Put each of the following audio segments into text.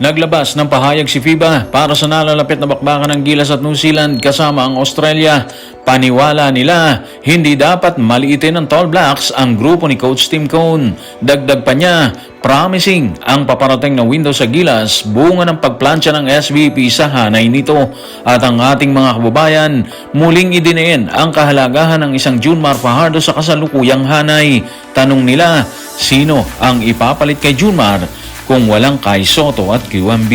Naglabas ng pahayag si FIBA para sa nalalapit na bakbakan ng Gilas at New Zealand kasama ang Australia. Paniwala nila, hindi dapat maliitin ng Tall Blacks ang grupo ni Coach Tim Cone. Dagdag pa niya, promising ang paparating na window sa Gilas, bunga ng pagplansya ng SVP sa hanay nito. At ang ating mga kababayan, muling idiniin ang kahalagahan ng isang Junmar Fajardo sa kasalukuyang hanay. Tanong nila, sino ang ipapalit kay Junmar kung walang Kai Sotto at QMB?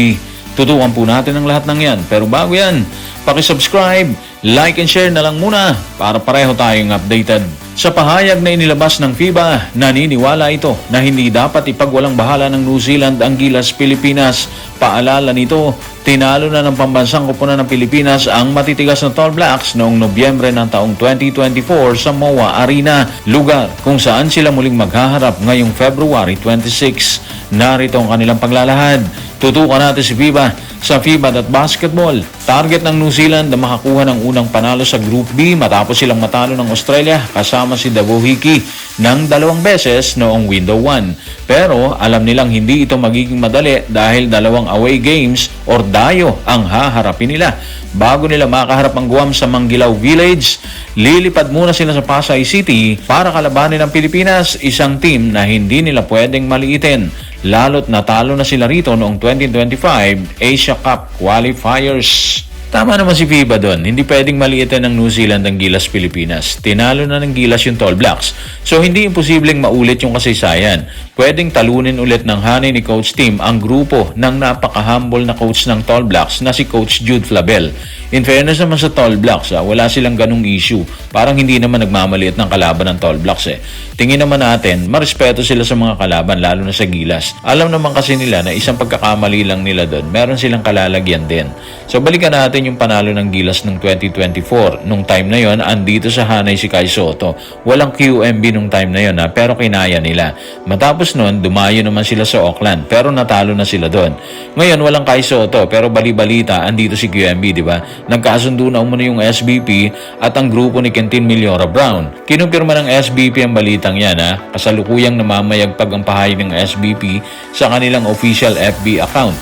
Tutukan po natin ang lahat ng yan. Pero bago yan, pakisubscribe, like and share na lang muna para pareho tayong updated. Sa pahayag na inilabas ng FIBA, naniniwala ito na hindi dapat ipagwalang bahala ng New Zealand ang Gilas Pilipinas. Paalala nito, tinalo na ng pambansang koponan ng Pilipinas ang matitigas na Tall Blacks noong Nobyembre ng taong 2024 sa MOA Arena, lugar kung saan sila muling maghaharap ngayong February 26. Narito ang kanilang paglalahad. Tutukan natin si FIBA. Sa FIBA.basketball, target ng New Zealand na makakuha ng unang panalo sa Group B matapos silang matalo ng Australia kasama si Davao Hiki ng 2 beses noong Window 1. Pero alam nilang hindi ito magiging madali dahil 2 away games or dayo ang haharapin nila. Bago nila makaharap ang Guam sa Manggilao Village, lilipad muna sila sa Pasay City para kalabanin ang Pilipinas, isang team na hindi nila pwedeng maliitin. Lalo't natalo na sila rito noong 2025 Asia Cup Qualifiers. Tama naman si FIBA doon, hindi pwedeng maliitin ng New Zealand ang Gilas Pilipinas. Tinalo na ng Gilas yung Tall Blacks. So hindi imposibleng maulit yung kasaysayan. Pwedeng talunin ulit ng hanay ni Coach Tim ang grupo ng napaka-humble na coach ng Tall Blacks na si Coach Jude Flabel. In fairness naman sa Tall Blacks, wala silang ganung issue. Parang hindi naman nagmamaliit ng kalaban ng Tall Blacks Tingin naman natin, marespeto sila sa mga kalaban lalo na sa Gilas. Alam naman kasi nila na isang pagkakamali lang nila doon, meron silang kalalagyan din. So balikan natin yung panalo ng Gilas ng 2024. Nung time na yon, andito sa hanay si Kai Sotto. Walang QMB nung time na yon pero kinaya nila. Matapos nun, dumayo naman sila sa Auckland pero natalo na sila doon. Ngayon walang Kai Sotto pero bali-balita andito si QMB, di ba? Nagkasundo na umano yung SBP at ang grupo ni Quintin Millora Brown. Kinumpirma ng SBP ang balitang yan kasalukuyang namamayagpag ang pahayag ng SBP sa kanilang official FB account.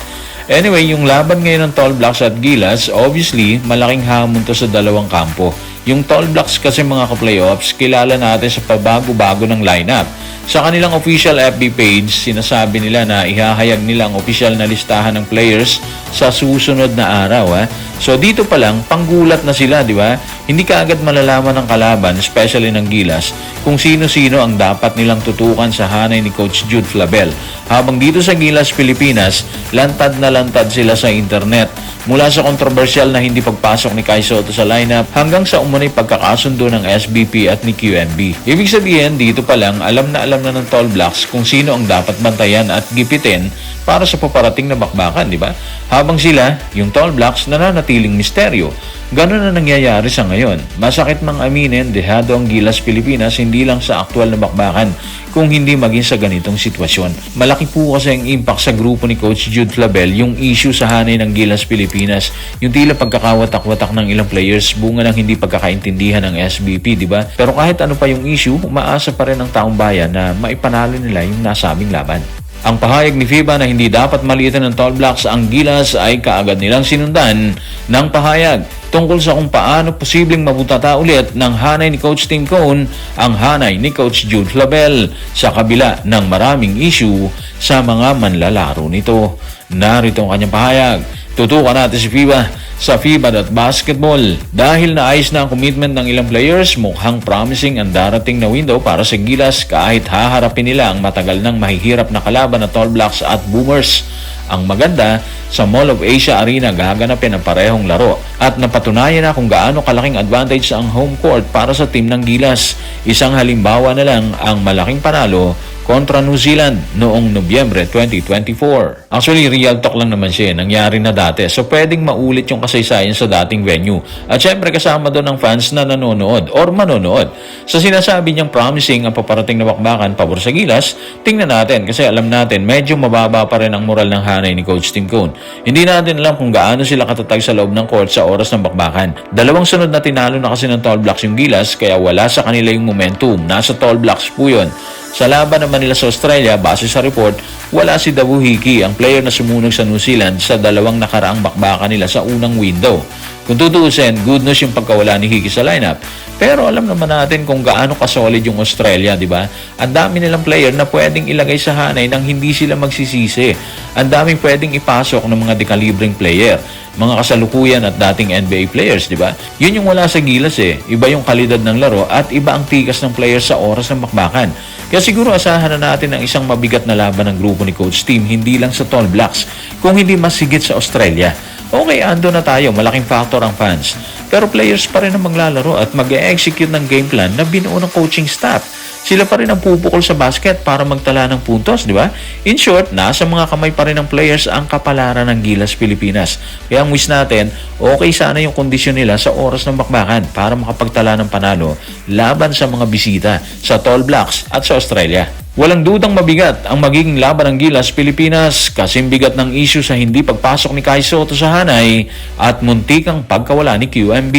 Anyway, yung laban ngayon ng Tall Blacks at Gilas, obviously, malaking hamon to sa dalawang kampo. Yung Tall Blacks kasi mga ka-playoffs, kilala natin sa pabago-bago ng lineup. Sa kanilang official FB page, sinasabi nila na ihahayag nila ang official na listahan ng players sa susunod na araw. So dito pa lang, panggulat na sila, di ba? Hindi kaagad malalaman ng kalaban, especially ng Gilas, kung sino-sino ang dapat nilang tutukan sa hanay ni Coach Jude Flabel. Habang dito sa Gilas Pilipinas, lantad na lantad sila sa internet. Mula sa kontrobersyal na hindi pagpasok ni Kai Sotto sa lineup hanggang sa umunay pagkakasundo ng SBP at ni QMB. Ibig sabihin, dito pa lang alam na ng Tall Blacks kung sino ang dapat bantayan at gipitin para sa paparating na bakbakan, di ba? Habang sila, yung Tall Blacks, nananatiling misteryo. Ganun na nangyayari sa ngayon. Masakit mang aminin, dehado ang Gilas Pilipinas hindi lang sa aktual na bakbakan, kung hindi maging sa ganitong sitwasyon. Malaki po kasi ang impact sa grupo ni Coach Jude Flabel yung issue sa hanay ng Gilas Pilipinas. Yung tila pagkakawatak-watak ng ilang players, bunga ng hindi pagkakaintindihan ng SBP, di ba? Pero kahit ano pa yung issue, umaasa pa rin ang taong bayan na maipanalo nila yung nasabing laban. Ang pahayag ni FIBA na hindi dapat maliitan ng Tall Blacks ang Gilas ay kaagad nilang sinundan ng pahayag tungkol sa kung paano posibleng mabutata ulit ng hanay ni Coach Tim Cone ang hanay ni Coach Jude Flabel sa kabila ng maraming issue sa mga manlalaro nito. Narito ang kanyang pahayag. Tutukan natin si FIBA. Sa FIBA.basketball, dahil naayos na ang commitment ng ilang players, mukhang promising ang darating na window para sa Gilas kahit haharapin nila ang matagal nang mahihirap na kalaban na Tall Blacks at Boomers. Ang maganda, sa Mall of Asia Arena gaganapin ang parehong laro at napatunayan na kung gaano kalaking advantage ang home court para sa team ng Gilas. Isang halimbawa na lang ang malaking panalo kontra New Zealand noong Nobyembre 2024. Actually, real talk lang naman siya. Nangyari na dati. So, pwedeng maulit yung kasaysayan sa dating venue. At syempre, kasama doon ang fans na nanonood or manonood. Sa sinasabi niyang promising ang paparating na bakbakan pabor sa Gilas, tingnan natin kasi alam natin medyo mababa pa rin ang moral ng hanay ni Coach Tim Cone. Hindi natin alam kung gaano sila katatag sa loob ng court sa oras ng bakbakan. 2 sunod na tinalo na kasi ng Tall Blacks yung Gilas kaya wala sa kanila yung momentum. Nasa Tall Blacks po yun. Sa laban naman nila sa Australia, base sa report, wala si Davu Hiki, ang player na sumunog sa New Zealand sa dalawang nakaraang bakbakan nila sa unang window. Kung tutuusin, good news yung pagkawala ni Hiki sa lineup. Pero alam naman natin kung gaano kasolid yung Australia, di ba? Ang dami nilang player na pwedeng ilagay sa hanay nang hindi sila magsisisi. Ang daming pwedeng ipasok ng mga dekalibreng player, mga kasalukuyan at dating NBA players, di ba? Yun yung wala sa Gilas eh. Iba yung kalidad ng laro at iba ang tikas ng player sa oras ng bakbakan. Kaya siguro asahan na natin ang isang mabigat na laban ng grupo ni Coach Tim, hindi lang sa Tall Blacks, kung hindi mas higit sa Australia. Okay, ando na tayo. Malaking factor ang fans. Pero players pa rin ang maglalaro at mag-e-execute ng game plan na binuo ng coaching staff. Sila pa rin ang pupukol sa basket para magtala ng puntos, di ba? In short, nasa mga kamay pa rin ng players ang kapalaran ng Gilas Pilipinas. Kaya ang wish natin, okay sana yung kondisyon nila sa oras ng bakbakan para makapagtala ng panalo laban sa mga bisita sa Tall Blacks at sa Australia. Walang dudang mabigat ang magiging laban ng Gilas Pilipinas kasing bigat ng issue sa hindi pagpasok ni Kai Sotto sa hanay at muntikang pagkawala ni QMB.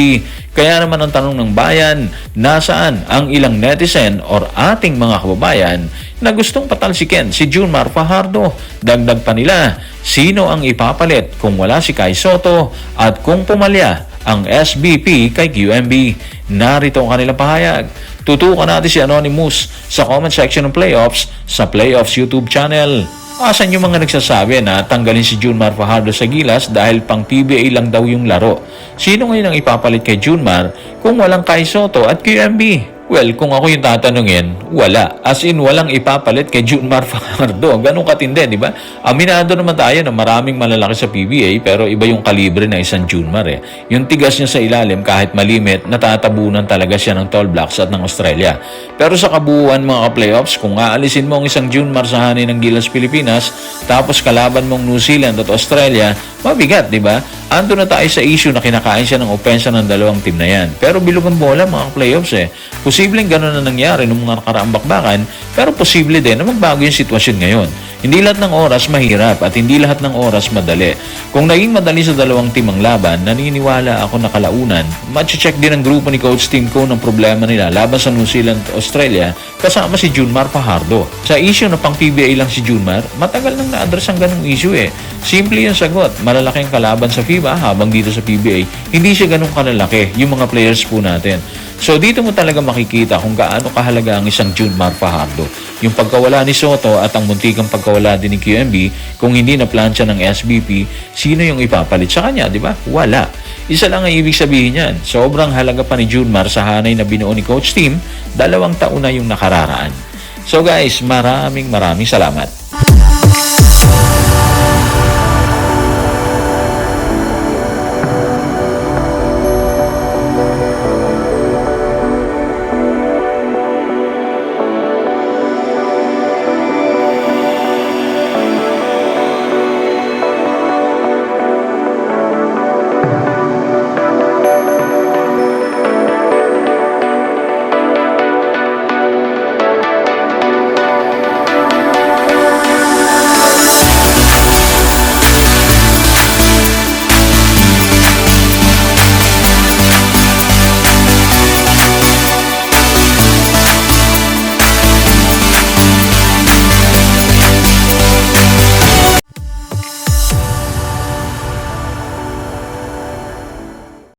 Kaya naman ang tanong ng bayan, nasaan ang ilang netizen or ating mga kababayan na gustong patalsikin si Junmar Fajardo? Dagdag pa nila, sino ang ipapalit kung wala si Kai Sotto at kung pumalya ang SBP kay QMB? Narito ang kanilang pahayag. Tutukan natin si Anonymous sa comment section ng Playoffs sa Playoffs YouTube channel. Asan yung mga nagsasabi na tanggalin si Junmar Fajardo sa Gilas dahil pang PBA lang daw yung laro? Sino ngayon ang ipapalit kay Junmar kung walang Kai Sotto at QMB? Well, kung ako yung tatanungin, wala. As in, walang ipapalit kay Junmar Fajardo. Ganun katindi, di ba? Aminado naman tayo na maraming malalaki sa PBA pero iba yung kalibre na isang Junmar eh. Yung tigas niya sa ilalim kahit malimit, natatabunan talaga siya ng Tall Blacks at ng Australia. Pero sa kabuuan mga playoffs, kung aalisin mo ang isang Junmar sa hanay ng Gilas Pilipinas, tapos kalaban mong New Zealand at Australia, mabigat, di ba? Ando na tayo sa issue na kinakain siya ng opensa ng dalawang team na yan. Pero bilog ang bola mga playoffs eh. Posibleng gano'n na nangyari noong mga nakaraang bakbakan, pero posible din na magbago yung sitwasyon ngayon. Hindi lahat ng oras mahirap at hindi lahat ng oras madali. Kung naging madali sa dalawang team ang laban, naniniwala ako na kalaunan, matche-check din ang grupo ni Coach Tim Cone ang problema nila laban sa New Zealand at Australia kasama si Junmar Fajardo. Sa issue na pang PBA lang si Junmar, matagal nang na-address ang ganung issue eh. Simple yung sagot, malalaki ang kalaban sa FIBA habang dito sa PBA, hindi siya ganung kalalaki yung mga players po natin. So dito mo talaga makikita kung gaano kahalaga ang isang Junmar Fajardo. Yung pagkawala ni Sotto at ang muntikang pagkawala din ni QMB, kung hindi na plansya ng SBP, sino yung ipapalit sa kanya, di ba? Wala. Isa lang ang ibig sabihin yan. Sobrang halaga pa ni Junmar sa hanay na binuo ni Coach Tim, 2 taon na yung nakararaan. So guys, maraming salamat.